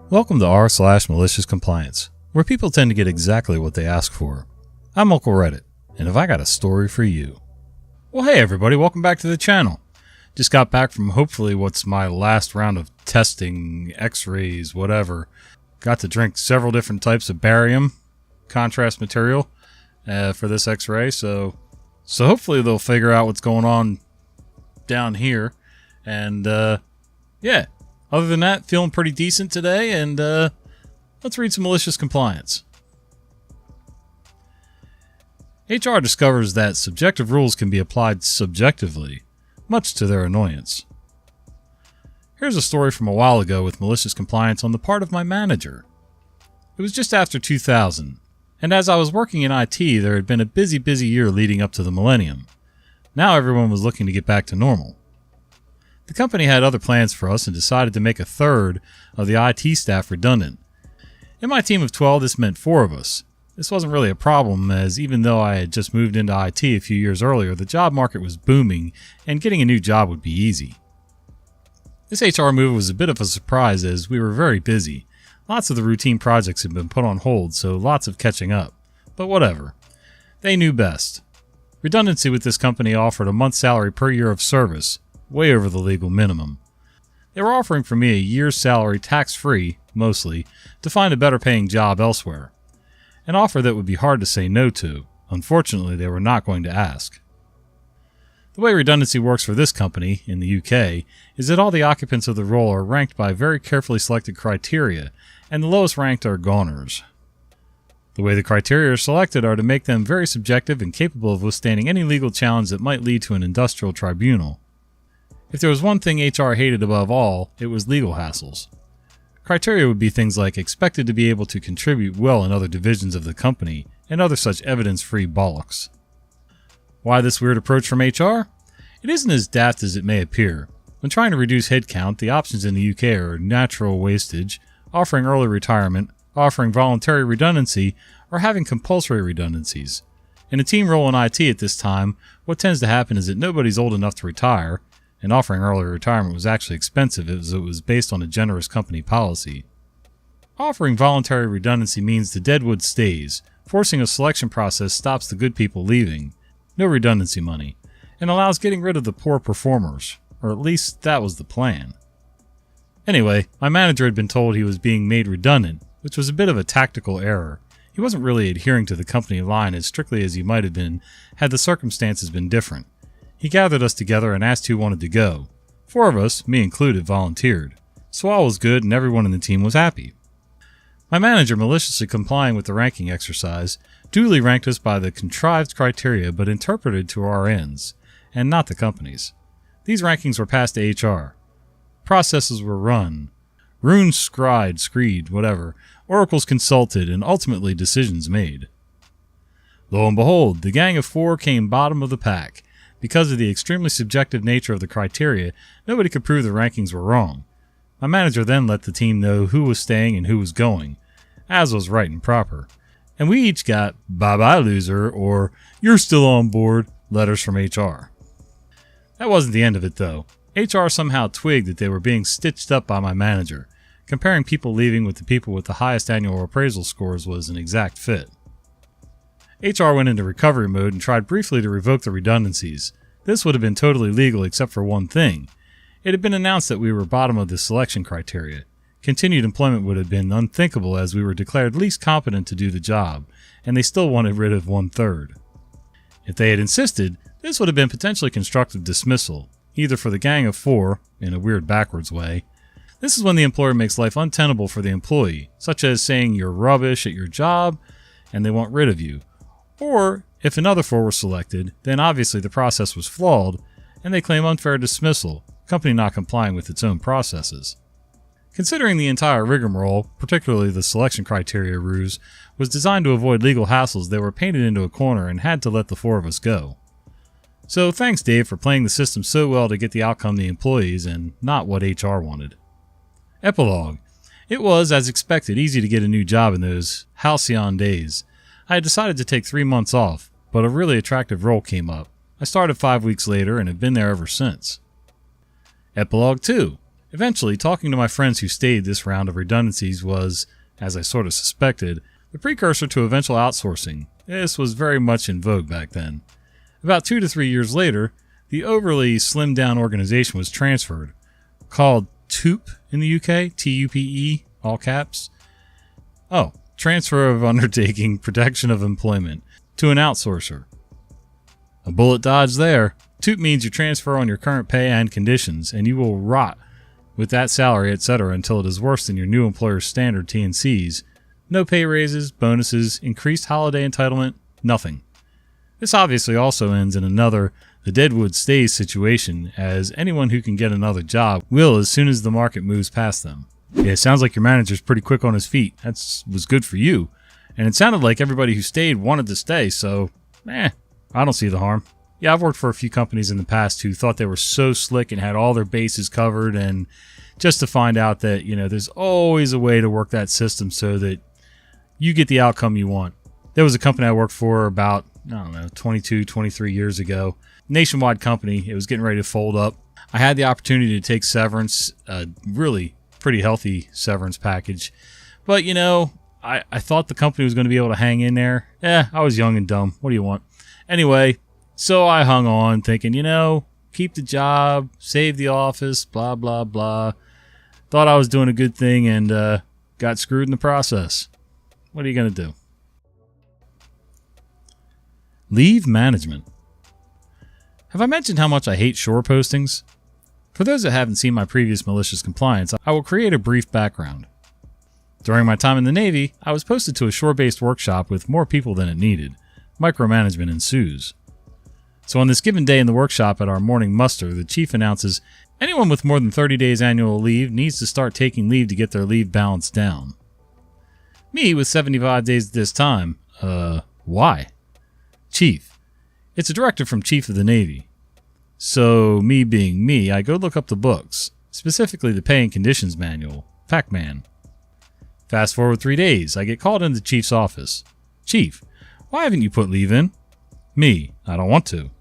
Welcome to r/maliciouscompliance, where people tend to get exactly what they ask for. I'm Uncle Reddit, and have I got a story for you? Well, hey everybody, welcome back to the channel. Just got back from hopefully what's my last round of testing, x-rays, whatever. Got to drink several different types of barium, contrast material, for this x-ray, so hopefully they'll figure out what's going on down here. And, yeah. Other than that, feeling pretty decent today, and let's read some malicious compliance. HR discovers that subjective rules can be applied subjectively, much to their annoyance. Here's a story from a while ago with malicious compliance on the part of my manager. It was just after 2000, and as I was working in IT, there had been a busy year leading up to the millennium. Now everyone was looking to get back to normal. The company had other plans for us and decided to make a third of the IT staff redundant. In my team of 12, this meant 4 of us. This wasn't really a problem, as even though I had just moved into IT a few years earlier, the job market was booming and getting a new job would be easy. This HR move was a bit of a surprise as we were very busy. Lots of the routine projects had been put on hold, so lots of catching up. But whatever. They knew best. Redundancy with this company offered a month's salary per year of service, way over the legal minimum. They were offering for me a year's salary tax-free, mostly, to find a better paying job elsewhere. An offer that would be hard to say no to. Unfortunately, they were not going to ask. The way redundancy works for this company, in the UK, is that all the occupants of the role are ranked by very carefully selected criteria, and the lowest ranked are goners. The way the criteria are selected are to make them very subjective and capable of withstanding any legal challenge that might lead to an industrial tribunal. If there was one thing HR hated above all, it was legal hassles. Criteria would be things like expected to be able to contribute well in other divisions of the company, and other such evidence-free bollocks. Why this weird approach from HR? It isn't as daft as it may appear. When trying to reduce headcount, the options in the UK are natural wastage, offering early retirement, offering voluntary redundancy, or having compulsory redundancies. In a team role in IT at this time, what tends to happen is that nobody's old enough to retire, and offering early retirement was actually expensive as it was based on a generous company policy. Offering voluntary redundancy means the deadwood stays. Forcing a selection process stops the good people leaving, no redundancy money, and allows getting rid of the poor performers, or at least that was the plan. Anyway, my manager had been told he was being made redundant, which was a bit of a tactical error. He wasn't really adhering to the company line as strictly as he might have been had the circumstances been different. He gathered us together and asked who wanted to go. 4 of us, me included, volunteered. So all was good and everyone in the team was happy. My manager, maliciously complying with the ranking exercise, duly ranked us by the contrived criteria but interpreted to our ends, and not the company's. These rankings were passed to HR. Processes were run. Runes screed, whatever. Oracles consulted, and ultimately decisions made. Lo and behold, the gang of 4 came bottom of the pack. Because of the extremely subjective nature of the criteria, nobody could prove the rankings were wrong. My manager then let the team know who was staying and who was going, as was right and proper. And we each got "bye-bye loser" or "you're still on board" letters from HR. That wasn't the end of it though. HR somehow twigged that they were being stitched up by my manager. Comparing people leaving with the people with the highest annual appraisal scores was an exact fit. HR went into recovery mode and tried briefly to revoke the redundancies. This would have been totally legal except for one thing. It had been announced that we were bottom of the selection criteria. Continued employment would have been unthinkable as we were declared least competent to do the job, and they still wanted rid of 1/3. If they had insisted, this would have been potentially constructive dismissal, either for the gang of 4, in a weird backwards way. This is when the employer makes life untenable for the employee, such as saying you're rubbish at your job and they want rid of you. Or, if another 4 were selected, then obviously the process was flawed, and they claim unfair dismissal, company not complying with its own processes. Considering the entire rigmarole, particularly the selection criteria ruse, was designed to avoid legal hassles, they were painted into a corner and had to let the 4 of us go. So thanks Dave for playing the system so well to get the outcome the employees and not what HR wanted. Epilogue. It was, as expected, easy to get a new job in those halcyon days. I had decided to take 3 months off, but a really attractive role came up. I started 5 weeks later and have been there ever since. Epilogue 2. Eventually, talking to my friends who stayed this round of redundancies was, as I sort of suspected, the precursor to eventual outsourcing. This was very much in vogue back then. About 2 to 3 years later, the overly slimmed down organization was transferred, called TUPE in the UK, TUPE, all caps. Oh, transfer of undertaking, protection of employment, to an outsourcer. A bullet dodge there. TUPE means you transfer on your current pay and conditions, and you will rot with that salary, etc., until it is worse than your new employer's standard T&Cs. No pay raises, bonuses, increased holiday entitlement, nothing. This obviously also ends in another the Deadwood stays situation, as anyone who can get another job will as soon as the market moves past them. Yeah, it sounds like your manager's pretty quick on his feet. That was good for you. And it sounded like everybody who stayed wanted to stay, so, I don't see the harm. Yeah, I've worked for a few companies in the past who thought they were so slick and had all their bases covered, and just to find out that, there's always a way to work that system so that you get the outcome you want. There was a company I worked for about, 22, 23 years ago. Nationwide company. It was getting ready to fold up. I had the opportunity to take severance, a really pretty healthy severance package. But, I thought the company was going to be able to hang in there. I was young and dumb. What do you want? Anyway, so I hung on thinking, keep the job, save the office, blah, blah, blah. Thought I was doing a good thing and got screwed in the process. What are you going to do? Leave management. Have I mentioned how much I hate shore postings? For those that haven't seen my previous malicious compliance, I will create a brief background. During my time in the Navy, I was posted to a shore-based workshop with more people than it needed. Micromanagement ensues. So on this given day in the workshop at our morning muster, the chief announces, anyone with more than 30 days annual leave needs to start taking leave to get their leave balance down. Me with 75 days at this time, why? Chief. It's a directive from Chief of the Navy. So, me being me, I go look up the books, specifically the Pay and Conditions Manual, Pac-Man. Fast forward 3 days, I get called into Chief's office. Chief, why haven't you put leave in? Me, I don't want to.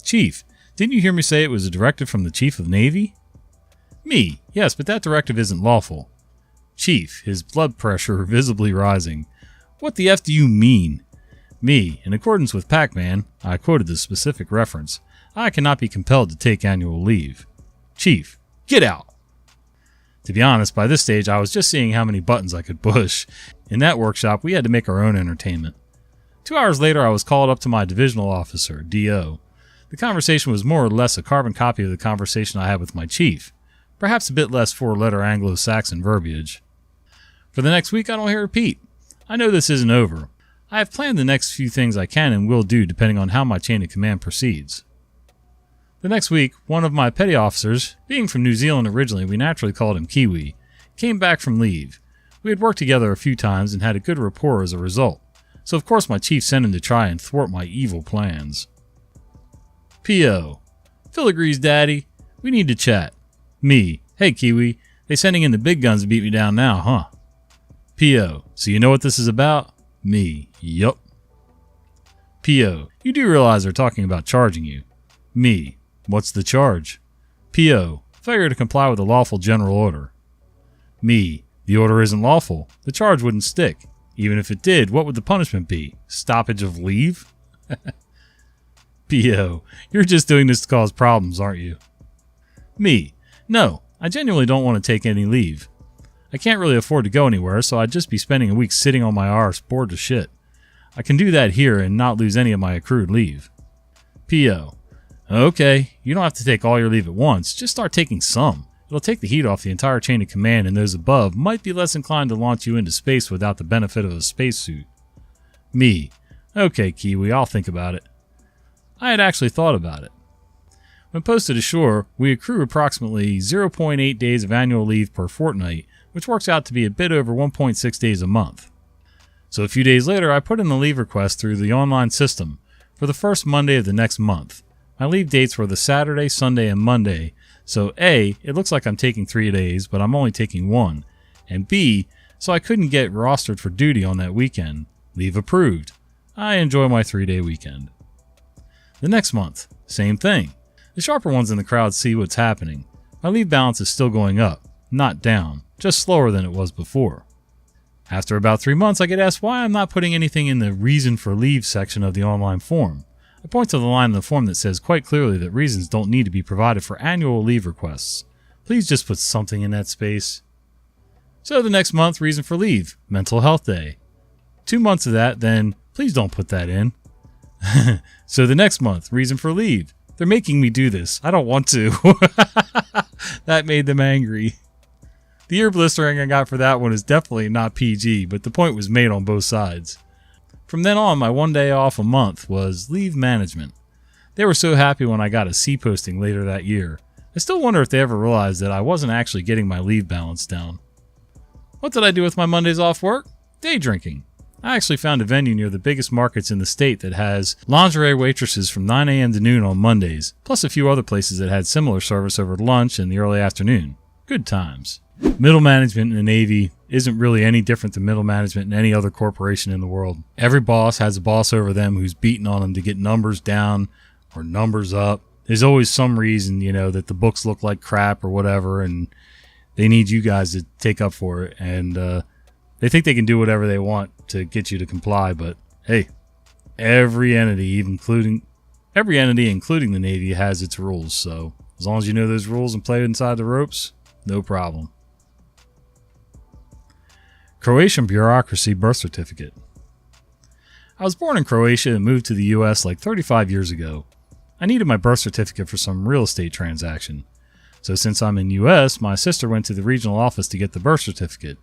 Chief, didn't you hear me say it was a directive from the Chief of Navy? Me, yes, but that directive isn't lawful. Chief, his blood pressure visibly rising. What the F do you mean? Me, in accordance with Pac-Man, I quoted the specific reference, I cannot be compelled to take annual leave. Chief, get out! To be honest, by this stage I was just seeing how many buttons I could push. In that workshop, we had to make our own entertainment. 2 hours later, I was called up to my divisional officer, DO. The conversation was more or less a carbon copy of the conversation I had with my chief, perhaps a bit less four-letter Anglo-Saxon verbiage. For the next week, I don't hear a peep. I know this isn't over. I have planned the next few things I can and will do depending on how my chain of command proceeds. The next week, one of my petty officers, being from New Zealand originally, we naturally called him Kiwi, came back from leave. We had worked together a few times and had a good rapport as a result, so of course my chief sent him to try and thwart my evil plans. P.O. Phil agrees, Daddy. We need to chat. Me. Hey, Kiwi. They sending in the big guns to beat me down now, huh? P.O. So you know what this is about? Me. Yup. P.O. You do realize they're talking about charging you. Me. What's the charge? P.O. Failure to comply with a lawful general order. Me. The order isn't lawful. The charge wouldn't stick. Even if it did, what would the punishment be? Stoppage of leave? P.O. You're just doing this to cause problems, aren't you? Me. No, I genuinely don't want to take any leave. I can't really afford to go anywhere, so I'd just be spending a week sitting on my arse bored to shit. I can do that here and not lose any of my accrued leave. P.O. Okay, you don't have to take all your leave at once, just start taking some. It'll take the heat off the entire chain of command, and those above might be less inclined to launch you into space without the benefit of a spacesuit. Me. Okay, Kiwi, I'll think about it. I had actually thought about it. When posted ashore, we accrue approximately 0.8 days of annual leave per fortnight, which works out to be a bit over 1.6 days a month. So a few days later, I put in the leave request through the online system for the first Monday of the next month. My leave dates were the Saturday, Sunday, and Monday, so A, it looks like I'm taking 3 days, but I'm only taking 1, and B, so I couldn't get rostered for duty on that weekend. Leave approved. I enjoy my 3-day weekend. The next month, same thing. The sharper ones in the crowd see what's happening. My leave balance is still going up, not down, just slower than it was before. After about 3 months, I get asked why I'm not putting anything in the reason for leave section of the online form. I point to the line in the form that says quite clearly that reasons don't need to be provided for annual leave requests. Please just put something in that space. So the next month, reason for leave, mental health day. 2 months of that, then please don't put that in. So the next month, reason for leave. They're making me do this. I don't want to. That made them angry. The ear blistering I got for that one is definitely not PG, but the point was made on both sides. From then on, my 1 day off a month was leave management. They were so happy when I got a C posting later that year. I still wonder if they ever realized that I wasn't actually getting my leave balance down. What did I do with my Mondays off work? Day drinking. I actually found a venue near the biggest markets in the state that has lingerie waitresses from 9 a.m. to noon on Mondays, plus a few other places that had similar service over lunch and the early afternoon. Good times. Middle management in the Navy isn't really any different than middle management in any other corporation in the world. Every boss has a boss over them who's beating on them to get numbers down or numbers up. There's always some reason, that the books look like crap or whatever, and they need you guys to take up for it. And they think they can do whatever they want to get you to comply, but hey, every entity, including the Navy, has its rules. So as long as you know those rules and play inside the ropes, no problem. Croatian bureaucracy birth certificate. I was born in Croatia and moved to the US like 35 years ago. I needed my birth certificate for some real estate transaction. So since I'm in US, my sister went to the regional office to get the birth certificate.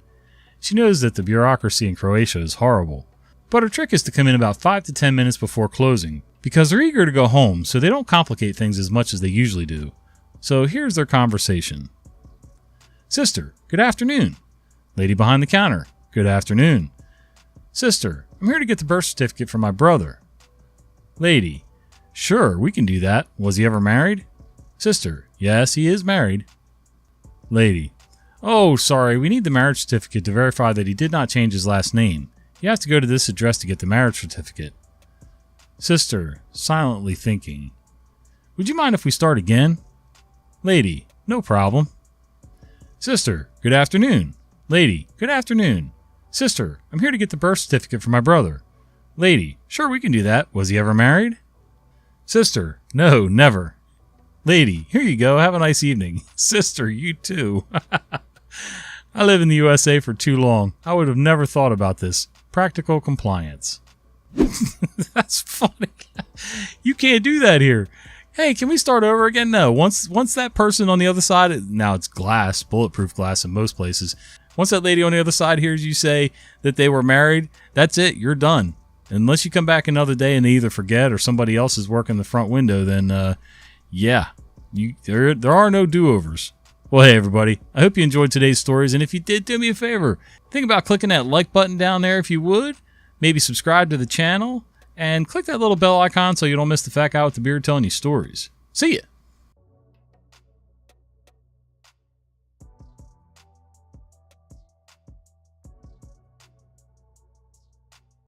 She knows that the bureaucracy in Croatia is horrible, but her trick is to come in about 5 to 10 minutes before closing, because they're eager to go home, so they don't complicate things as much as they usually do. So here's their conversation. Sister, good afternoon. Lady behind the counter, good afternoon. Sister, I'm here to get the birth certificate for my brother. Lady, sure, we can do that. Was he ever married? Sister, yes, he is married. Lady, oh, sorry, we need the marriage certificate to verify that he did not change his last name. You have to go to this address to get the marriage certificate. Sister, silently thinking. Would you mind if we start again? Lady, no problem. Sister, good afternoon. Lady, good afternoon. Sister, I'm here to get the birth certificate for my brother. Lady, sure, we can do that. Was he ever married? Sister, no, never. Lady, here you go. Have a nice evening. Sister, you too. I live in the USA for too long. I would have never thought about this. Practical compliance. That's funny. You can't do that here. Hey, can we start over again? No. Once that person on the other side, now it's glass, bulletproof glass in most places. Once that lady on the other side hears you say that they were married, that's it. You're done. Unless you come back another day and they either forget or somebody else is working the front window, then yeah, there are no do-overs. Well, hey, everybody. I hope you enjoyed today's stories, and if you did, do me a favor. Think about clicking that like button down there if you would. Maybe subscribe to the channel, and click that little bell icon so you don't miss the fat guy with the beard telling you stories. See ya!